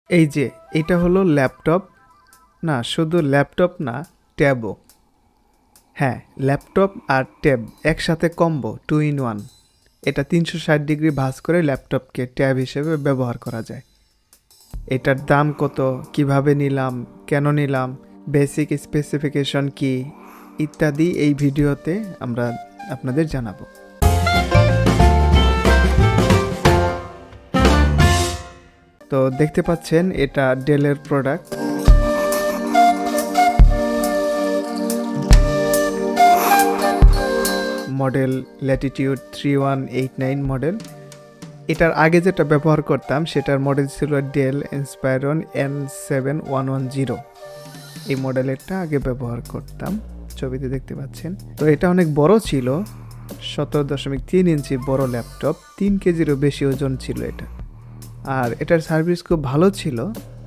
এই যে এটা হলো ল্যাপটপ, না শুধু ল্যাপটপ না, ট্যাবও। হ্যাঁ, ল্যাপটপ আর ট্যাব একসাথে কম্বো, 2 in 1। এটা 360 ডিগ্রি ভাঁজ করে ল্যাপটপকে ট্যাব হিসেবে ব্যবহার করা যায়। এটার দাম কত, কিভাবে নিলাম, কেন নিলাম, বেসিক স্পেসিফিকেশন কি ইত্যাদি এই ভিডিওতে আমরা আপনাদের জানাবো। তো দেখতে পাচ্ছেন এটা ডেলের প্রোডাক্ট। Model Latitude 3189 model. এটার আগে যেটা ব্যবহার করতাম সেটার মডেল ছিল ডেল ইন্সপায়রন N7110। এই মডেলেরটা আগে ব্যবহার করতাম, ছবিতে দেখতে পাচ্ছেন। তো এটা অনেক বড় ছিল, 17.3 ইঞ্চি বড় ল্যাপটপ, 3 কেজিরও বেশি ওজন ছিল এটা। আর এটার সার্ভিস খুব ভালো ছিল,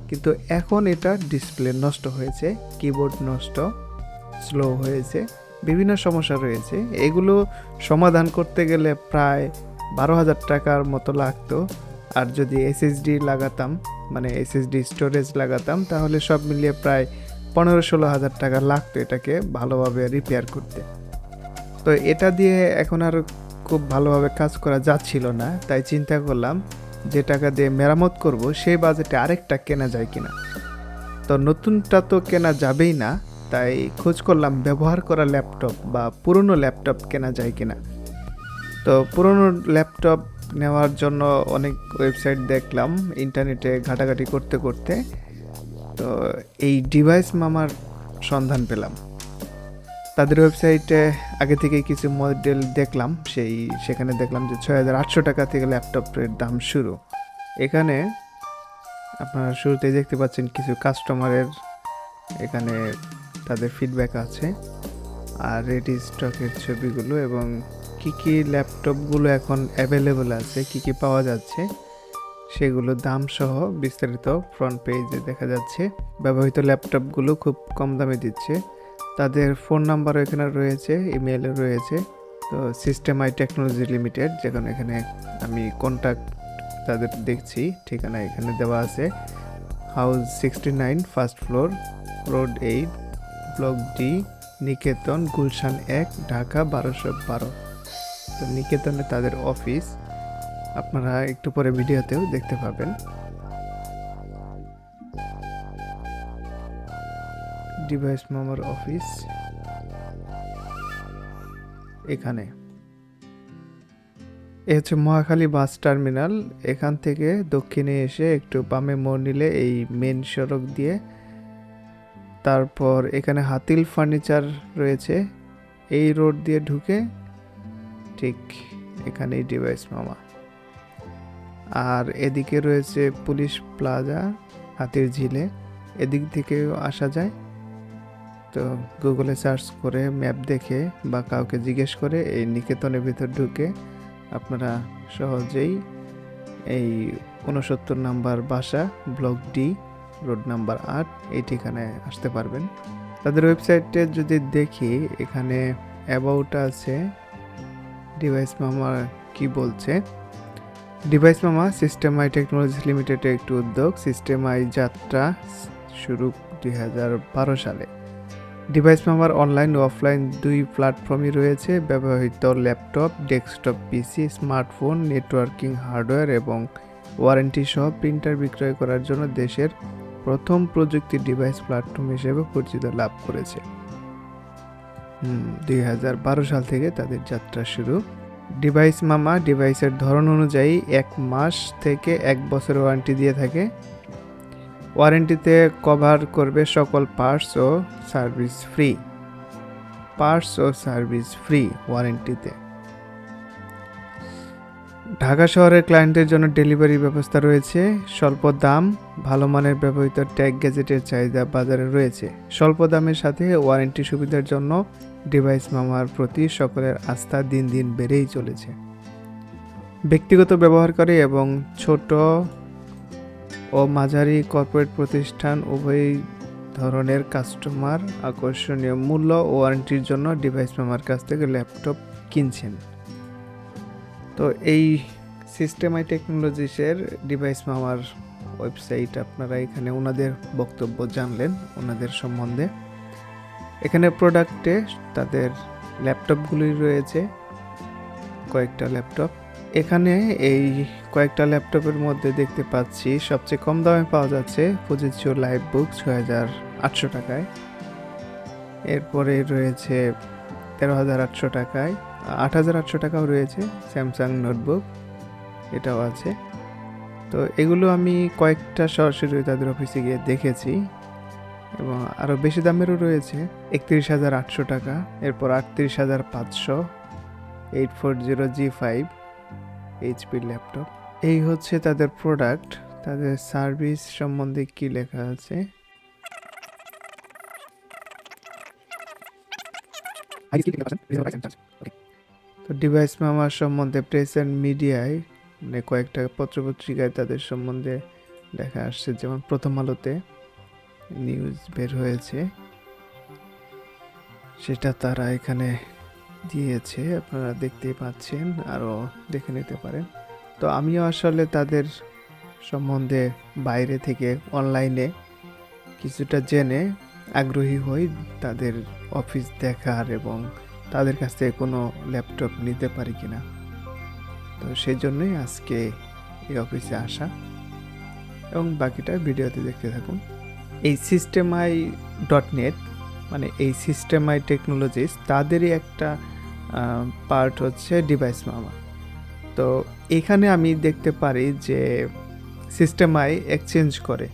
কিন্তু এখন এটা ডিসপ্লে নষ্ট হয়েছে, কিবোর্ড নষ্ট, স্লো হয়েছে, বিভিন্ন সমস্যা রয়েছে। এগুলো সমাধান করতে গেলে প্রায় 12,000 টাকার মতো লাগতো। আর যদি এসএসডি লাগাতাম, মানে এসএসডি স্টোরেজ লাগাতাম, তাহলে সব মিলিয়ে প্রায় 15-16 হাজার টাকা লাগতো এটাকে ভালোভাবে রিপেয়ার করতে। তো এটা দিয়ে এখন আর খুব ভালোভাবে কাজ করা যাচ্ছিল না, তাই চিন্তা করলাম যে টাকা দিয়ে মেরামত করব সেই বাজেটে আরেকটা কেনা যায় কিনা। তো নতুনটা তো কেনা যাবেই না, তাই খোঁজ করলাম ব্যবহার করা ল্যাপটপ বা পুরনো ল্যাপটপ কেনা যায় কিনা। তো পুরনো ল্যাপটপ নেওয়ার জন্য অনেক ওয়েবসাইট দেখলাম ইন্টারনেটে ঘাটাঘাটি করতে করতে। তো এই ডিভাইস মামার সন্ধান পেলাম। তাদের ওয়েবসাইটে আগে থেকে কিছু মডেল দেখলাম, সেখানে দেখলাম যে 6,800 টাকা থেকে ল্যাপটপের দাম শুরু। এখানে আপনারা শুরুতেই দেখতে পাচ্ছেন কিছু কাস্টমারের এখানে তাদের ফিডব্যাক আছে, আর রেডি স্টকের ছবিগুলো এবং কি কি ল্যাপটপগুলো এখন অ্যাভেলেবল আছে, কি কি পাওয়া যাচ্ছে সেগুলো দাম সহ বিস্তারিত ফ্রন্ট পেজে দেখা যাচ্ছে। ব্যবহৃত ল্যাপটপগুলো খুব কম দামে দিচ্ছে। তাদের ফোন নাম্বারও এখানে রয়েছে, ইমেলও রয়েছে। তো সিস্টেম আই টেকনোলজি লিমিটেড, যেখানে এখানে আমি কন্ট্যাক্ট তাদের দেখছি, ঠিকানা এখানে দেওয়া আছে। House 69, first floor, road 8, block D, Niketan, Gulshan 1, Dhaka 1212। তো নিকেতনে তাদের অফিস, আপনারা একটু পরে ভিডিওতেও দেখতে পাবেন। ডিভাইস মামার অফিস এখানে। এ হচ্ছে মহাখালী বাস টার্মিনাল। এখান থেকে দক্ষিণে এসে একটু বামে মোড় নিলে এই মেন সড়ক দিয়ে, তারপর এখানে হাতিল ফার্নিচার রয়েছে, এই রোড দিয়ে ঢুকে ঠিক এখানেই ডিভাইস মামা। আর এদিকে রয়েছে পুলিশ প্লাজা, হাতির ঝিলে, এদিক থেকেও আসা যায়। তো গুগলে সার্চ করে ম্যাপ দেখে বা কাউকে জিজ্ঞেস করে এই নিকেতনের ভিতর ঢুকে আপনারা সহজেই এই 69 নাম্বার বাসা, ব্লক ডি, রোড নাম্বার 8, এই ঠিকানায় আসতে পারবেন। তাদের ওয়েবসাইটে যদি দেখি, এখানে অ্যাবাউট আছে। ডিভাইস মামা কি বলছে? ডিভাইস মামা সিস্টেম আই টেকনোলজি লিমিটেডের একটি উদ্যোগ। সিস্টেম আই যাত্রা শুরু 2012 সালে। ডিভাইস মামার অনলাইন ও অফলাইন দুই প্ল্যাটফর্মই রয়েছে। ব্যবহৃত ল্যাপটপ, ডেস্কটপ পিসি, স্মার্টফোন, নেটওয়ার্কিং হার্ডওয়্যার এবং ওয়ারেন্টি সহ প্রিন্টার বিক্রয় করার জন্য দেশের প্রথম প্রযুক্তি ডিভাইস প্ল্যাটফর্ম হিসেবে পরিচিতি লাভ করেছে। 2012 সাল থেকে তাদের যাত্রা শুরু। ডিভাইস মামা ডিভাইসের ধরন অনুযায়ী 1 মাস থেকে 1 বছর ওয়ারেন্টি দিয়ে থাকে। ওয়ারেন্টিতে কভার করবে সকল পার্টস ও সার্ভিস ফ্রি ওয়ারেন্টিতে। ঢাকা শহরের ক্লায়েন্টের জন্য ডেলিভারি ব্যবস্থা রয়েছে। স্বল্প দাম, ভালো মানের ব্যবহৃত ট্যাগ গ্যাজেটের চাহিদা বাজারে রয়েছে। স্বল্প দামের সাথে ওয়ারেন্টি সুবিধার জন্য ডিভাইস মামার প্রতি সকলের আস্থা দিন দিন বেড়েই চলেছে। ব্যক্তিগত ব্যবহারকারী এবং ছোট ও মাঝারি কর্পোরেট প্রতিষ্ঠান উভয় ধরনের কাস্টমার আকর্ষণীয় মূল্য ও ওয়ারেন্টির জন্য ডিভাইস মামার কাছ থেকে ল্যাপটপ কিনছেন। তো এই সিস্টেম আই টেকনোলজিসের ডিভাইস মামার ওয়েবসাইট, আপনারা এখানে ওনাদের বক্তব্য জানলেন ওনাদের সম্বন্ধে। এখানে প্রোডাক্টে তাদের ল্যাপটপগুলি রয়েছে, কয়েকটা ল্যাপটপ। এখানে এই কয়েকটা ল্যাপটপের মধ্যে দেখতে পাচ্ছি সবচেয়ে কম দামে পাওয়া যাচ্ছে ফুজিৎসু লাইভ বুক ৬,৮০০ টাকায়। এরপরে রয়েছে ১৩,৮০০ টাকায়, ৮,৮০০ টাকাও রয়েছে স্যামসাং নোটবুক, এটাও আছে। তো এগুলো আমি কয়েকটা সরাসরি তাদের অফিসে গিয়ে দেখেছি, এবং আরও বেশি দামেরও রয়েছে ৩১,৮০০ টাকা, এরপর ৩৮,৫০০, 840G5 এইচপির ল্যাপটপ। এই হচ্ছে তাদের প্রোডাক্ট। তাদের সার্ভিস সম্বন্ধে কি লেখা আছে? তো ডিভাইস মামার সম্বন্ধে প্রেস অ্যান্ড মিডিয়ায় মানে কয়েকটা পত্রপত্রিকায় তাদের সম্বন্ধে লেখা আসছে, যেমন প্রথম আলোতে নিউজ বের হয়েছে, সেটা তারা এখানে দিয়েছে, আপনারা দেখতেই পাচ্ছেন, আরও দেখে নিতে পারেন। তো আমিও আসলে তাদের সম্বন্ধে বাইরে থেকে অনলাইনে কিছুটা জেনে আগ্রহী হই তাদের অফিস দেখার এবং তাদের কাছ থেকে কোনো ল্যাপটপ নিতে পারি কিনা। তো সেই জন্যই আজকে এই অফিসে আসা, এবং বাকিটা ভিডিওতে দেখতে থাকুন। এই systemi.net মানে এই সিস্টেমাই টেকনোলজিস, তাদেরই একটা পার্ট হচ্ছে ডিভাইস মামা। তো এখানে আমি দেখতে পারি যে সিস্টেমাই এক্সচেঞ্জ করে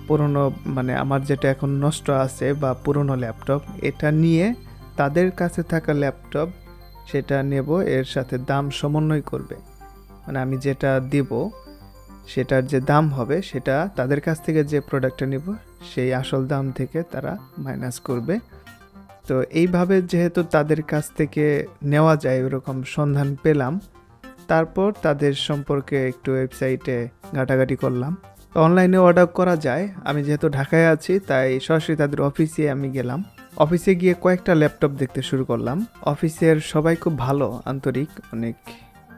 পুরনো, মানে আমার যেটা এখন নষ্ট আছে বা পুরনো ল্যাপটপ, এটা নিয়ে তাদের কাছে থাকা ল্যাপটপ সেটা নেব, এর সাথে দাম সমন্বয় করবে। মানে আমি যেটা দিব সেটার যে দাম হবে সেটা তাদের কাছ থেকে যে প্রোডাক্টটা নিব সেই আসল দাম থেকে তারা মাইনাস করবে। তো এইভাবে যেহেতু তাদের কাছ থেকে নেওয়া যায় এরকম সন্ধান পেলাম, তারপর তাদের সম্পর্কে একটু ওয়েবসাইটে ঘাটাঘাটি করলাম। তো অনলাইনে অর্ডার করা যায়। আমি যেহেতু ঢাকায় আছি তাই সরাসরি তাদের অফিসে আমি গেলাম। অফিসে গিয়ে কয়েকটা ল্যাপটপ দেখতে শুরু করলাম। অফিসের সবাই খুব ভালো, আন্তরিক অনেক।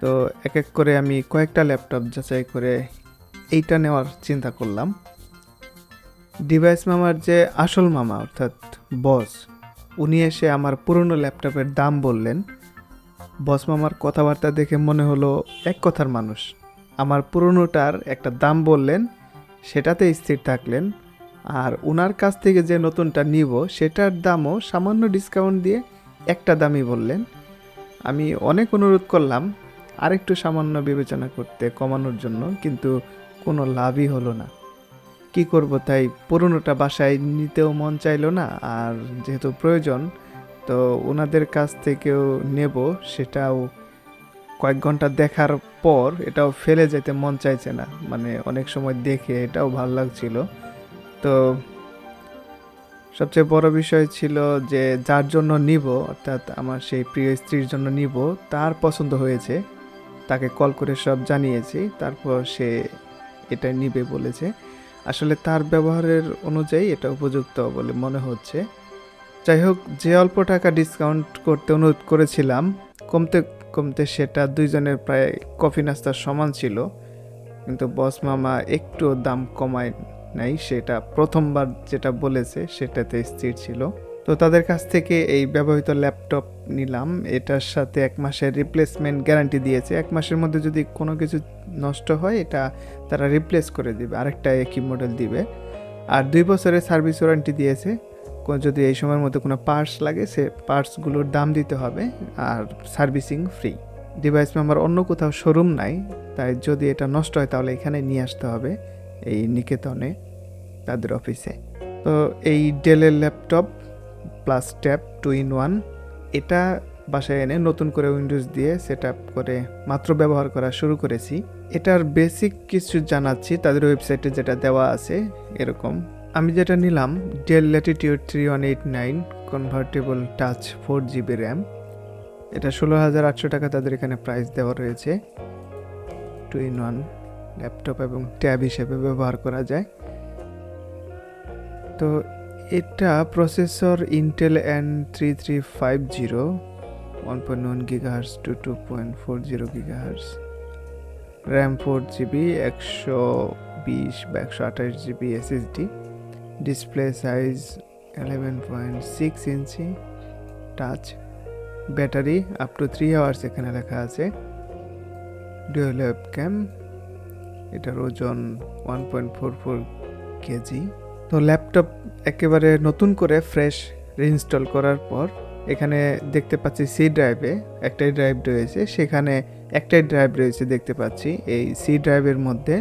তো এক এক করে আমি কয়েকটা ল্যাপটপ যাচাই করে এইটা নেওয়ার চিন্তা করলাম। ডিভাইস মামার যে আসল মামা অর্থাৎ বস, উনি এসে আমার পুরনো ল্যাপটপের দাম বললেন। বস মামার কথাবার্তা দেখে মনে হলো এক কথার মানুষ। আমার পুরনোটার একটা দাম বললেন, সেটাতে স্থির থাকলেন, আর ওনার কাছ থেকে যে নতুনটা নিব সেটার দামও সামান্য ডিসকাউন্ট দিয়ে একটা দামই বললেন। আমি অনেক অনুরোধ করলাম আরেকটু সামান্য বিবেচনা করতে, কমানোর জন্য, কিন্তু কোনো লাভই হলো না। কি করব, তাই পুরনোটা বাসায় নিতেও মন চাইলো না, আর যেহেতু প্রয়োজন তো ওনাদের কাছ থেকেও নেব, সেটাও কয়েক ঘন্টা দেখার পর এটাও ফেলে যেতে মন চাইছে না। মানে অনেক সময় দেখে এটাও ভালো লাগছিল। তো সবচেয়ে বড় বিষয় ছিল যে যার জন্য নিব, অর্থাৎ আমার সেই প্রিয় স্ত্রীর জন্য নিব, তার পছন্দ হয়েছে, তাকে কল করে সব জানিয়েছি, তারপর সে এটা নিবে বলেছে। আসলে তার ব্যবহারের অনুযায়ী এটা উপযুক্ত বলে মনে হচ্ছে। যাই হোক, যে অল্প টাকা ডিসকাউন্ট করতে অনুরোধ করেছিলাম, কমতে কমতে সেটা দুইজনের প্রায় কফি নাস্তার সমান ছিল, কিন্তু বস মামা একটু দাম কমায় নাই। সেটা প্রথমবার যেটা বলেছে সেটাতে স্থির ছিল। তো তাদের কাছ থেকে এই ব্যবহৃত ল্যাপটপ নিলাম। এটার সাথে 1 মাসের রিপ্লেসমেন্ট গ্যারান্টি দিয়েছে। 1 মাসের মধ্যে যদি কোনো কিছু নষ্ট হয় এটা তারা রিপ্লেস করে দিবে, আরেকটা একই মডেল দিবে। আর 2 বছরের সার্ভিস ওয়ারেন্টি দিয়েছে। যদি এই সময়ের মধ্যে কোনো পার্টস লাগে সে পার্টসগুলোর দাম দিতে হবে, আর সার্ভিসিং ফ্রি। ডিভাইস মেম্বার অন্য কোথাও শোরুম নাই, তাই যদি এটা নষ্ট হয় তাহলে এখানে নিয়ে আসতে হবে, এই নিকেতনে তাদের অফিসে। তো এই ডেলের ল্যাপটপ প্লাস ট্যাব 2 in 1, এটা বাসায় এনে নতুন করে উইন্ডোজ দিয়ে সেট আপ করে মাত্র ব্যবহার করা শুরু করেছি। এটার বেসিক কিছু জানাচ্ছি, তাদের ওয়েবসাইটে যেটা দেওয়া আছে এরকম। আমি যেটা নিলাম del Latitude 3189 convertible touch 4GB RAM. এটা 16,800 টাকা তাদের এখানে প্রাইস দেওয়া রয়েছে। 2 in 1 ল্যাপটপ এবং ট্যাব হিসেবে ব্যবহার করা যায়। তো এটা processor Intel N3350 1.1 GHz to 2.40 GHz, RAM 4GB, 20 বা 128 GB SSD, display size 11.6 inch, touch, battery up to 3 hours এখানে লেখা আছে, ডুয়াল ওয়েবক্যাম, এটার ওজন 1.44 কেজি। তো ল্যাপটপ একেবারে নতুন করে ফ্রেশ রিইনস্টল করার পর এখানে দেখতে পাচ্ছি সি ড্রাইভে একটাই ড্রাইভ রয়েছে, সেখানে একটাই ড্রাইভ রয়েছে দেখতে পাচ্ছি। এই সি ড্রাইভের মধ্যে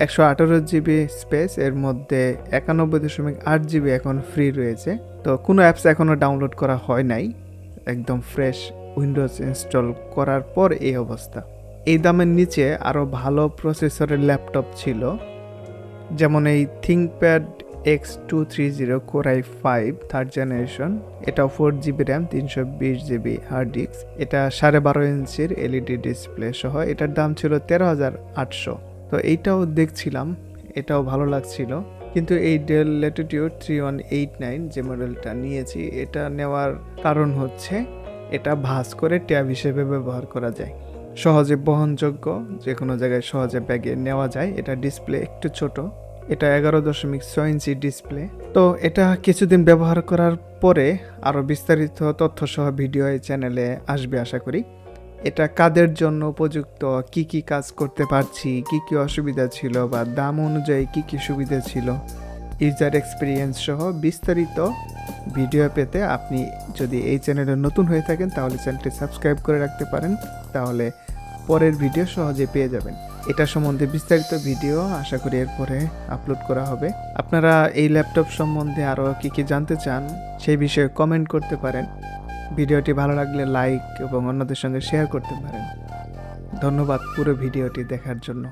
128 জিবি স্পেস, এর মধ্যে 91.8 জিবি এখন ফ্রি রয়েছে। তো কোনো অ্যাপস এখনও ডাউনলোড করা হয় নাই, একদম ফ্রেশ উইন্ডোজ ইনস্টল করার পর এই অবস্থা। এই দামের নিচে আরও ভালো প্রসেসরের ল্যাপটপ ছিল, যেমন এই ThinkPad X230 Core i5 third generation, এটাও 4 GB RAM, 320 GB hard disk, এটা 12.5 ইঞ্চির এলইডি ডিসপ্লে সহ, এটার দাম ছিল 13,800। তো এইটাও দেখছিলাম, এটাও ভালো লাগছিল। কিন্তু এই ডেল ল্যাটিটিউড 3189 যে মডেলটা নিয়েছি, এটা নেওয়ার কারণ হচ্ছে এটা ভাঁজ করে ট্যাব হিসেবে ব্যবহার করা যায়, সহজে বহনযোগ্য, যে কোনো জায়গায় সহজে ব্যাগে নেওয়া যায়। এটা ডিসপ্লে একটু ছোট, এটা 11.6 ইঞ্চি ডিসপ্লে। তো এটা কিছুদিন ব্যবহার করার পরে আরও বিস্তারিত তথ্য সহ ভিডিও এই চ্যানেলে আসবে আশা করি। এটা কাদের জন্য উপযুক্ত, কি কি কাজ করতে পারছি, কি কি অসুবিধা ছিল, বা দাম অনুযায়ী কি কি সুবিধা ছিল, ইউজার এক্সপিরিয়েন্স সহ বিস্তারিত ভিডিও পেতে আপনি যদি এই চ্যানেলে নতুন হয়ে থাকেন তাহলে চ্যানেলটি সাবস্ক্রাইব করে রাখতে পারেন, তাহলে পরের ভিডিও সহজে পেয়ে যাবেন। এটা সম্বন্ধে বিস্তারিত ভিডিও আশা করি এরপরে আপলোড করা হবে। আপনারা এই ল্যাপটপ সম্বন্ধে আরও কি কি জানতে চান সেই বিষয়ে কমেন্ট করতে পারেন। ভিডিওটি ভালো লাগলে লাইক এবং অন্যদের সঙ্গে শেয়ার করতে পারেন। ধন্যবাদ পুরো ভিডিওটি দেখার জন্য।